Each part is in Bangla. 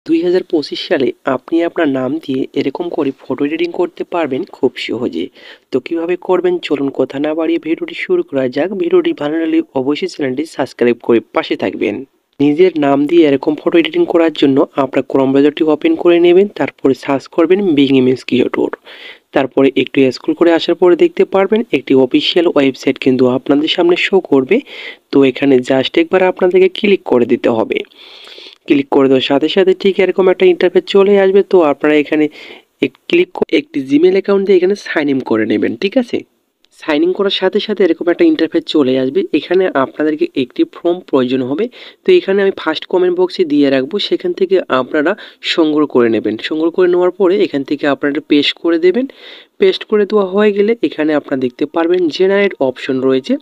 2025 সালে আপনি আপনার নাম দিয়ে এরকম করে ফটো এডিটিং করতে পারবেন খুব সহজে। তো কিভাবে করবেন চলুন কথা না বাড়িয়ে ভিডিওটি শুরু করা যাক। ভিডিওটি ভালো লাগলে অবশ্যই চ্যানেলটি সাবস্ক্রাইব করে পাশে থাকবেন। নিজের নাম দিয়ে এরকম ফটো এডিটিং করার জন্য আপনার ক্রোম ব্রাউজারটি ওপেন করে নেবেন, তারপরে সার্চ করবেন বিং ইমেজ ক্রিয়েটর। তারপরে একটু স্ক্রল করে আসার পরে দেখতে পারবেন একটি অফিসিয়াল ওয়েবসাইট কিন্তু আপনাদের সামনে শো করবে। তো এখানে জাস্ট একবার আপনাদেরকে ক্লিক করে দিতে হবে। ক্লিক করে দেওয়ার সাথে সাথে ঠিক এরকম একটা ইন্টারফেস চলে আসবে। তো আপনারা এখানে ক্লিক করে একটি জিমেল অ্যাকাউন্ট দিয়ে এখানে সাইন ইন করে নেবেন, ঠিক আছে? সাইন ইন করার সাথে সাথে এরকম একটা ইন্টারফেস চলে আসবে। এখানে আপনাদেরকে একটি ফর্ম প্রয়োজন হবে। তো এখানে আমি ফার্স্ট কমেন্ট বক্সে দিয়ে রাখবো, সেখান থেকে আপনারা সংগ্রহ করে নেবেন। সংগ্রহ করে নেওয়ার পরে এখান থেকে আপনারা পেস্ট করে দেবেন। পেস্ট করে দেওয়া হয়ে গেলে এখানে আপনারা দেখতে পারবেন জেনারেট অপশন রয়েছে।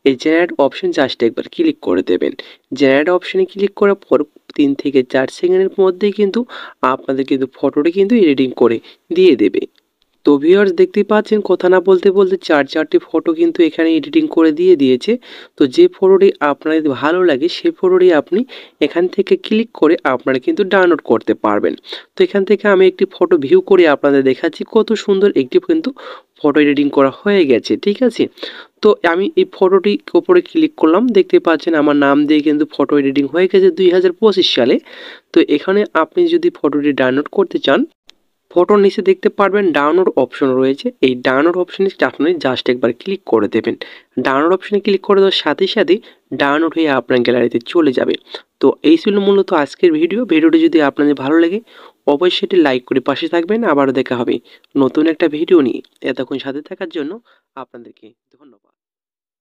এই জেনারেট অপশন জাস্ট একবার ক্লিক করে দেবেন। জেনারেট অপশনে ক্লিক করার পর 3 থেকে 4 সেকেন্ডের মধ্যেই কিন্তু আপনাদের কিন্তু ফটোটি কিন্তু এডিটিং করে দিয়ে দেবে। তো ভিউয়ার্স দেখতেই পাচ্ছেন কথা না বলতে বলতে 4টি ফটো কিন্তু এখানে এডিটিং করে দিয়ে দিয়েছে। তো যে ফটোটি আপনার ভালো লাগে সেই ফটোটি আপনি এখান থেকে ক্লিক করে আপনারা কিন্তু ডাউনলোড করতে পারবেন। তো এখান থেকে আমি একটি ফটো ভিউ করে আপনাদের দেখাচ্ছি কত সুন্দর একটি কিন্তু ফটো এডিটিং করা হয়ে গেছে, ঠিক আছে? তো আমি এই ফটোটি উপরে ক্লিক করলাম, দেখতে পাচ্ছেন আমার নাম দিয়ে কিন্তু ফটো এডিটিং হয়ে গেছে 2025 সালে। তো এখানে আপনি যদি ফটোটি ডাউনলোড করতে চান, ফটোর নিচে দেখতে পারবেন ডাউনলোড অপশন রয়েছে। এই ডাউনলোড অপশনে আপনি জাস্ট একবার ক্লিক করে দেবেন। ডাউনলোড অপশনে ক্লিক করে দেওয়ার সাথে সাথে ডাউনলোড হয়ে আপনার গ্যালারিতে চলে যাবে। তো এই ছিল মূলত আজকের ভিডিওটি যদি আপনাদের ভালো লাগে অবশ্যই সেটি লাইক করে পাশে থাকবেন। আবারও দেখা হবে নতুন একটা ভিডিও নিয়ে। এতক্ষণ সাথে থাকার জন্য আপনাদেরকে ধন্যবাদ।